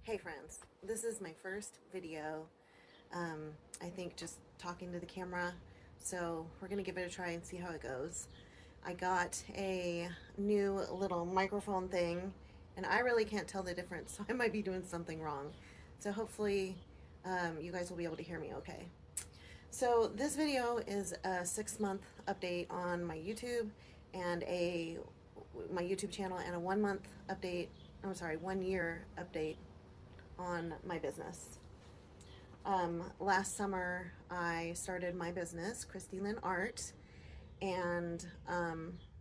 Hey friends, this is my first video. I think just talking to the camera, so we're gonna give it a try and see how it goes. I got a new little microphone thing and I really can't tell the difference, so I might be doing something wrong. So hopefully you guys will be able to hear me okay. So this video is a 6-month update on my YouTube and my YouTube channel, and a 1-month update, I'm sorry, 1-year update on my business. Last summer, I started my business, Christy Lynn Art, and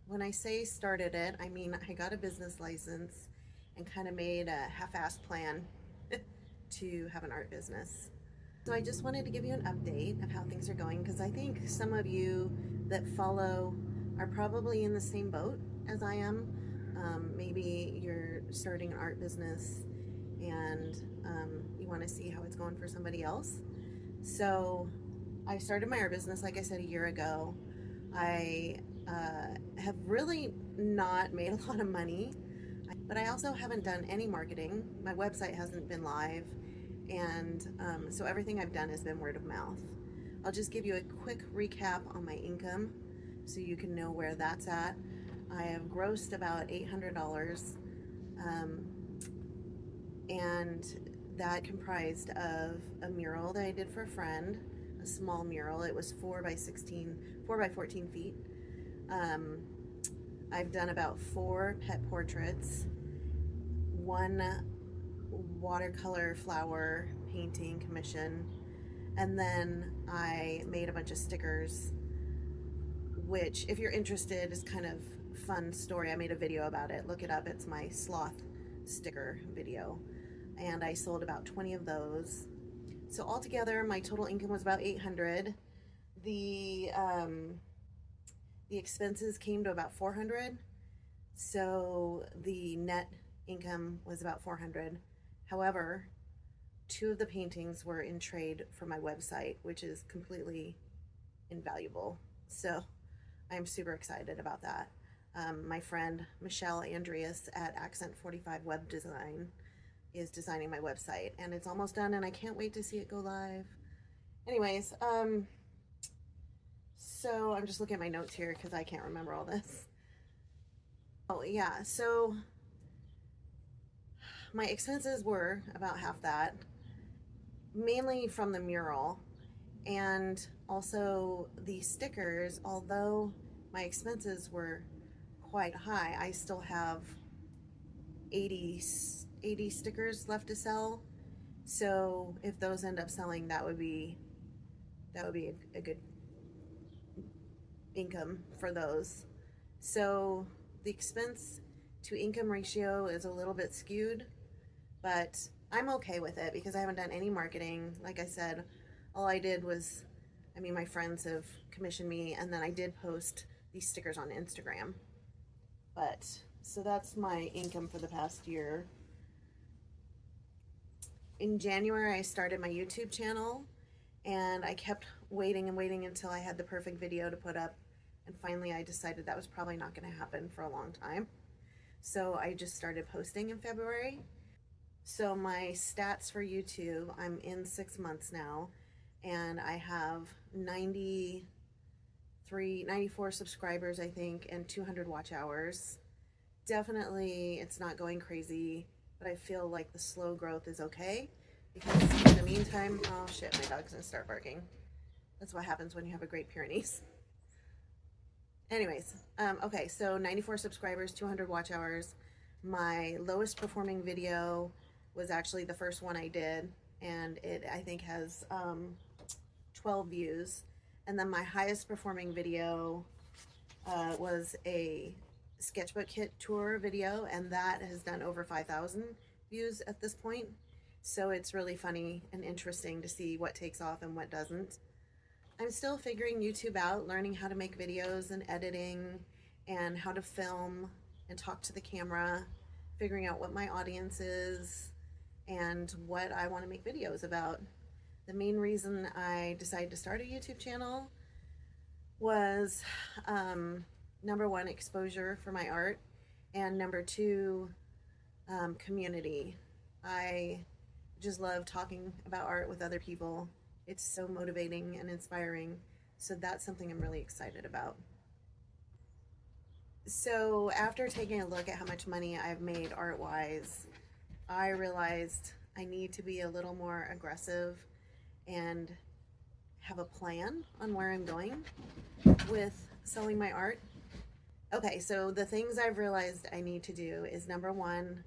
when I say started it, I mean I got a business license and kind of made a half-assed plan to have an art business. So I just wanted to give you an update of how things are going, because I think some of you that follow are probably in the same boat as I am. Maybe you're starting an art business and you want to see how it's going for somebody else. So I started my art business, like I said, a year ago. I have really not made a lot of money, but I also haven't done any marketing. My website hasn't been live, and so everything I've done has been word of mouth. I'll just give you a quick recap on my income so you can know where that's at. I have grossed about $800, and that comprised of a mural that I did for a friend, a small mural. It was 4 by 14 feet. I've done about 4 pet portraits, 1 watercolor flower painting commission, and then I made a bunch of stickers, which, if you're interested, is kind of fun story. I made a video about it. Look it up. It's my sloth sticker video, and I sold about 20 of those. So altogether, my total income was about $800. The expenses came to about $400, so the net income was about $400. However, 2 of the paintings were in trade for my website, which is completely invaluable. So I'm super excited about that. My friend Michelle Andreas at Accent 45 Web Design is designing my website, and it's almost done, and I can't wait to see it go live. Anyways, so I'm just looking at my notes here because I can't remember all this. Oh yeah, so my expenses were about half that, mainly from the mural, and also the stickers. Although my expenses were quite high, I still have 80 stickers left to sell. So if those end up selling, that would be a good income for those. So the expense to income ratio is a little bit skewed, but I'm okay with it because I haven't done any marketing. Like I said, all I did was, my friends have commissioned me, and then I did post these stickers on Instagram. But so that's my income for the past year. In January, I started my YouTube channel, and I kept waiting and waiting until I had the perfect video to put up, and finally I decided that was probably not going to happen for a long time. So I just started posting in February. So my stats for YouTube, I'm in 6 months now, and I have 94 subscribers, I think, and 200 watch hours. Definitely, it's not going crazy, but I feel like the slow growth is okay, because in the meantime, oh shit, my dog's gonna start barking. That's what happens when you have a Great Pyrenees. Anyways, okay, so 94 subscribers, 200 watch hours. My lowest performing video was actually the first one I did, and it, I think, has 12 views. And then my highest performing video was a sketchbook kit tour video, and that has done over 5,000 views at this point. So it's really funny and interesting to see what takes off and what doesn't. I'm still figuring YouTube out, learning how to make videos and editing and how to film and talk to the camera, figuring out what my audience is and what I want to make videos about. The main reason I decided to start a YouTube channel was number 1, exposure for my art, and number 2, community. I just love talking about art with other people. It's so motivating and inspiring. So that's something I'm really excited about. So after taking a look at how much money I've made art wise, I realized I need to be a little more aggressive and have a plan on where I'm going with selling my art. Okay, so the things I've realized I need to do is number one,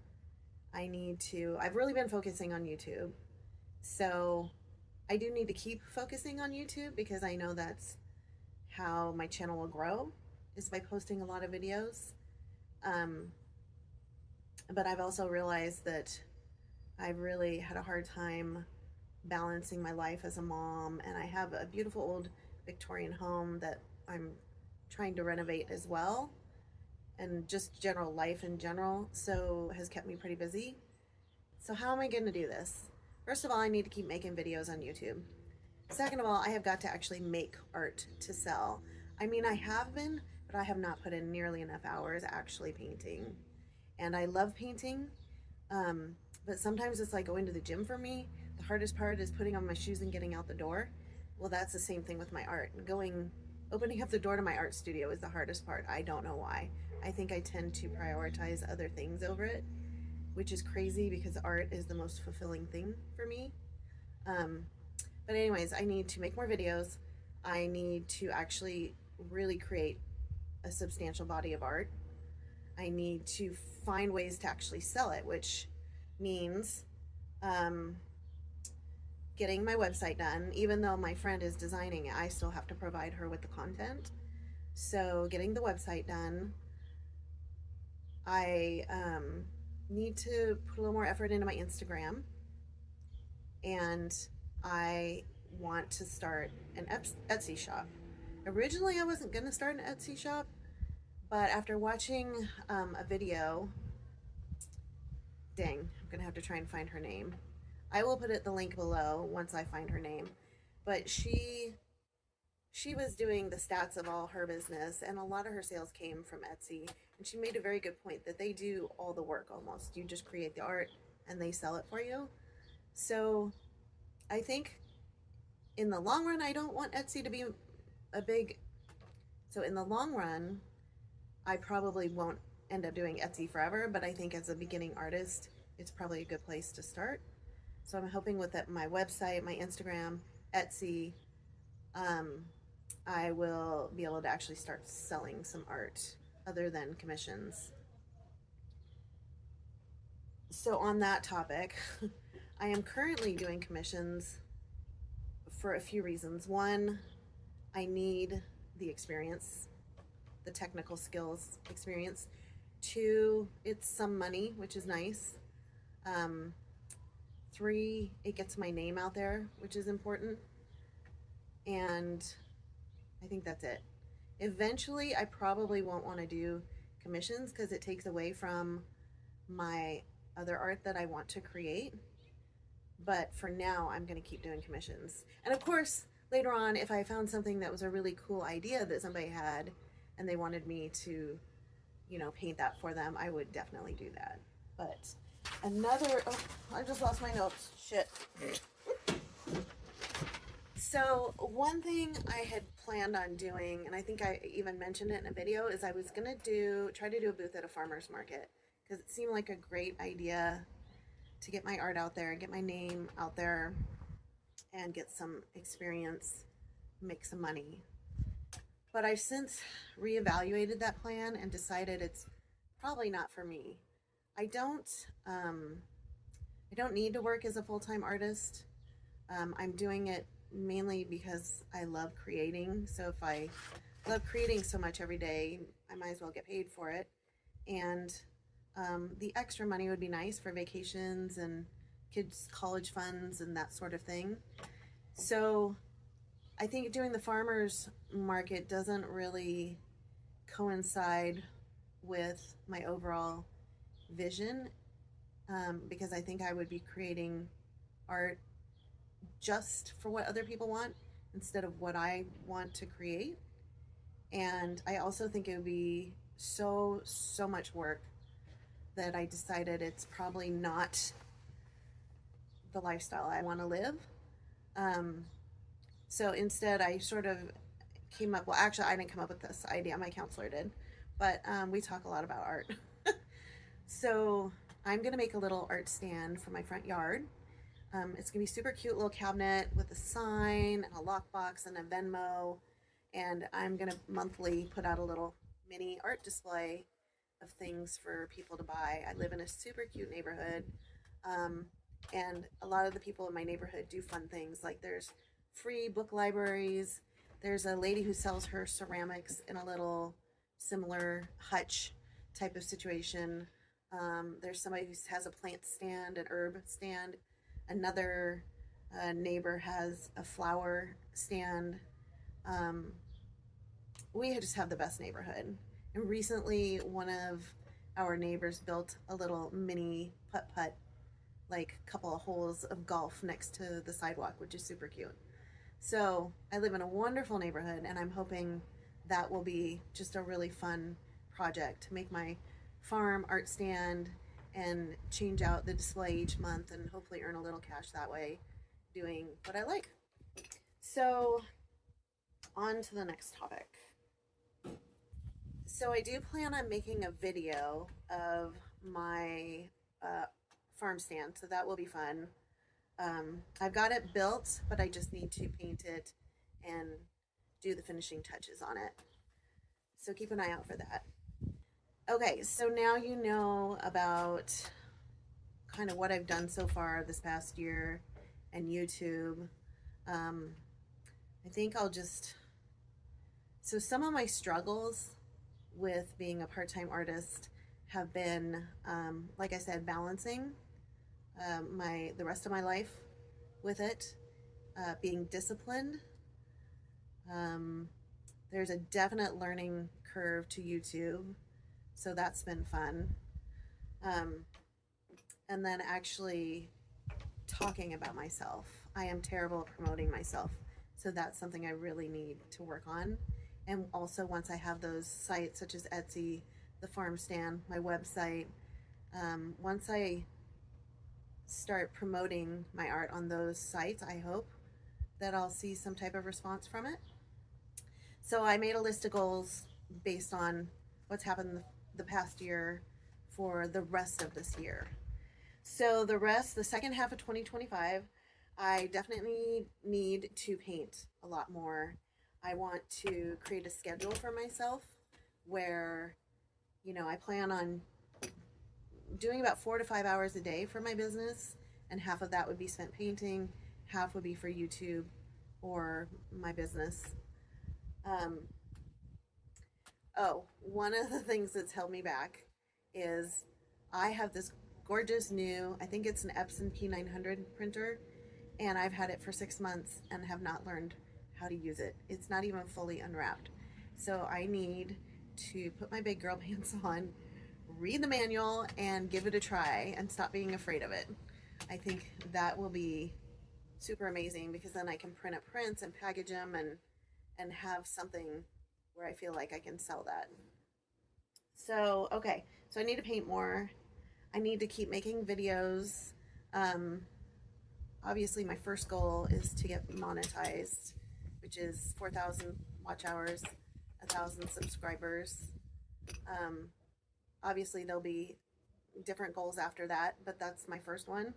I've really been focusing on YouTube. So I do need to keep focusing on YouTube because I know that's how my channel will grow, is by posting a lot of videos. Um, but I've also realized that I've really had a hard time balancing my life as a mom, and I have a beautiful old Victorian home that I'm trying to renovate as well, and just general life in general, so has kept me pretty busy. So how am I going to do this? First of all, I need to keep making videos on YouTube. Second of all, I have got to actually make art to sell. I mean, I have been, but I have not put in nearly enough hours actually painting. And I love painting, but sometimes it's like going to the gym for me. The hardest part is putting on my shoes and getting out the door. Well, that's the same thing with my art. Opening up the door to my art studio is the hardest part. I don't know why. I think I tend to prioritize other things over it, which is crazy because art is the most fulfilling thing for me. But anyways, I need to make more videos. I need to actually really create a substantial body of art. I need to find ways to actually sell it, which means getting my website done. Even though my friend is designing it, I still have to provide her with the content. So getting the website done, I need to put a little more effort into my Instagram, and I want to start an Etsy shop. Originally, I wasn't going to start an Etsy shop, but after watching a video, dang, I'm going to have to try and find her name. I will put the link below once I find her name. But she was doing the stats of all her business, and a lot of her sales came from Etsy. And she made a very good point that they do all the work almost. You just create the art and they sell it for you. So I think in the long run, I don't want Etsy to be a big. So in the long run, I probably won't end up doing Etsy forever, but I think as a beginning artist, it's probably a good place to start. So I'm hoping with that, my website, my Instagram, Etsy, I will be able to actually start selling some art other than commissions. So on that topic, I am currently doing commissions for a few reasons. One, I need the experience, the technical skills experience. Two, it's some money, which is nice. Three, it gets my name out there, which is important. And I think that's it. Eventually, I probably won't want to do commissions because it takes away from my other art that I want to create. But for now, I'm going to keep doing commissions. And of course, later on, if I found something that was a really cool idea that somebody had and they wanted me to, paint that for them, I would definitely do that. But I just lost my notes. Shit. So one thing I had planned on doing, and I think I even mentioned it in a video, is I was going to try to do a booth at a farmer's market because it seemed like a great idea to get my art out there, get my name out there, and get some experience, make some money. But I've since reevaluated that plan and decided it's probably not for me. I don't need to work as a full-time artist. I'm doing it mainly because I love creating. So if I love creating so much every day, I might as well get paid for it. And the extra money would be nice for vacations and kids' college funds and that sort of thing. So I think doing the farmers market doesn't really coincide with my overall vision, because I think I would be creating art just for what other people want instead of what I want to create. And I also think it would be so much work that I decided it's probably not the lifestyle I want to live. So instead, I sort of came up, well, actually, I didn't come up with this idea, my counselor did, but we talk a lot about art. So I'm going to make a little art stand for my front yard. It's going to be super cute little cabinet with a sign and a lockbox and a Venmo. And I'm going to monthly put out a little mini art display of things for people to buy. I live in a super cute neighborhood. And a lot of the people in my neighborhood do fun things, like there's free book libraries. There's a lady who sells her ceramics in a little similar hutch type of situation. There's somebody who has a plant stand, an herb stand. Another neighbor has a flower stand. We just have the best neighborhood. And recently, one of our neighbors built a little mini putt-putt, like couple of holes of golf next to the sidewalk, which is super cute. So I live in a wonderful neighborhood, and I'm hoping that will be just a really fun project to make my farm art stand and change out the display each month and hopefully earn a little cash that way doing what I like. So on to the next topic. So I do plan on making a video of my farm stand, so that will be fun. I've got it built, but I just need to paint it and do the finishing touches on it. So keep an eye out for that. Okay, so now you know about kind of what I've done so far this past year and YouTube. I think I'll just, so some of my struggles with being a part-time artist have been, like I said, balancing the rest of my life with it, being disciplined. There's a definite learning curve to YouTube, so that's been fun. And then actually talking about myself. I am terrible at promoting myself, so that's something I really need to work on. And also, once I have those sites such as Etsy, the farm stand, my website, once I start promoting my art on those sites, I hope that I'll see some type of response from it. So I made a list of goals based on what's happened the past year for the rest of this year. So the second half of 2025, I definitely need to paint a lot more. I want to create a schedule for myself where, I plan on doing about 4 to 5 hours a day for my business, and half of that would be spent painting, half would be for YouTube or my business. One of the things that's held me back is I have this gorgeous new, I think it's an Epson P900 printer, and I've had it for 6 months and have not learned how to use it. It's not even fully unwrapped. So I need to put my big girl pants on, read the manual, and give it a try and stop being afraid of it. I think that will be super amazing, because then I can print up prints and package them and have something where I feel like I can sell that. So, okay, so I need to paint more. I need to keep making videos. Obviously, my first goal is to get monetized, which is 4,000 watch hours, 1,000 subscribers. Obviously, there'll be different goals after that, but that's my first one.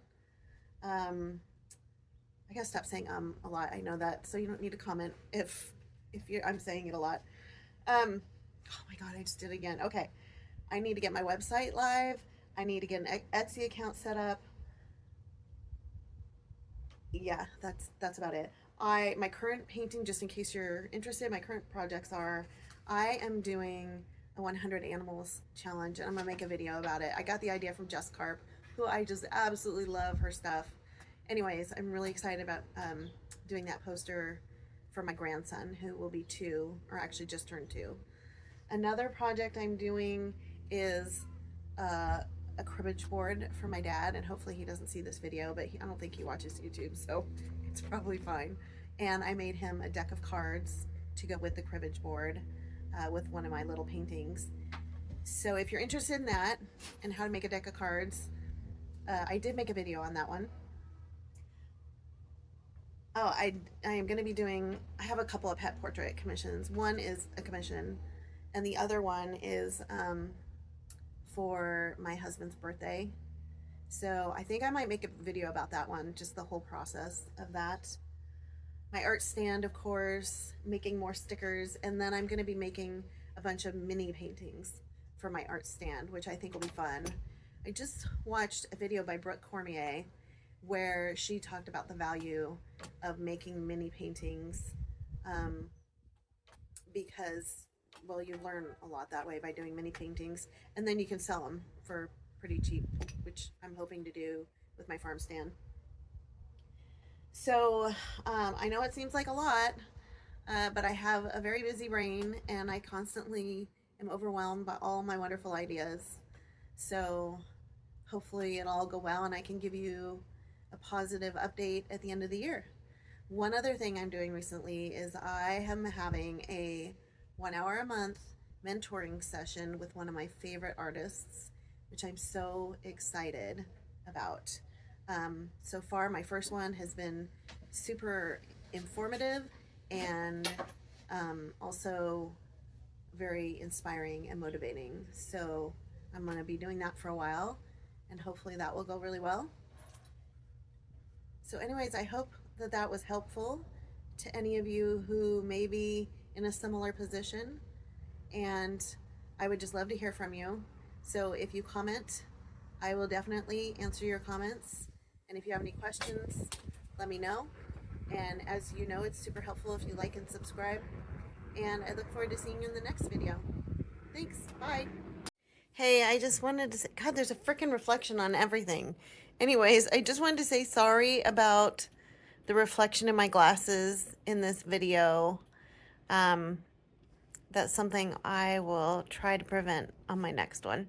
I gotta stop saying a lot. I know that, so you don't need to comment if I'm saying it a lot. Oh my god, I just did it again. Okay, I need to get my website live. I need to get an Etsy account set up. Yeah, that's about it. My current painting, just in case you're interested, my current projects are, I am doing a 100 animals challenge, and I'm gonna make a video about it. I got the idea from Jess Carp, who I just absolutely love her stuff. Anyways, I'm really excited about doing that poster for my grandson, who will be 2, or actually just turned 2. Another project I'm doing is a cribbage board for my dad, and hopefully he doesn't see this video, but I don't think he watches YouTube, so it's probably fine. And I made him a deck of cards to go with the cribbage board with one of my little paintings. So if you're interested in that and how to make a deck of cards, I did make a video on that one. Oh, I am going to be doing, I have a couple of pet portrait commissions. One is a commission, and the other one is for my husband's birthday. So I think I might make a video about that one, just the whole process of that. My art stand, of course, making more stickers, and then I'm going to be making a bunch of mini paintings for my art stand, which I think will be fun. I just watched a video by Brooke Cormier where she talked about the value of making mini paintings, um, because, well, you learn a lot that way by doing mini paintings, and then you can sell them for pretty cheap, which I'm hoping to do with my farm stand. So I know it seems like a lot, but I have a very busy brain and I constantly am overwhelmed by all my wonderful ideas. So hopefully it'll all go well and I can give you a positive update at the end of the year. One other thing I'm doing recently is I am having a 1 hour a month mentoring session with one of my favorite artists, which I'm so excited about. So far, my first one has been super informative and also very inspiring and motivating. So I'm going to be doing that for a while, and hopefully that will go really well. So, anyways, I hope that that was helpful to any of you who may be in a similar position, and I would just love to hear from you. So, if you comment, I will definitely answer your comments. And if you have any questions, let me know. And as you know, it's super helpful if you like and subscribe. And I look forward to seeing you in the next video. Thanks. Bye. Hey, I just wanted to say, God, there's a freaking reflection on everything. Anyways, I just wanted to say sorry about the reflection in my glasses in this video. That's something I will try to prevent on my next one.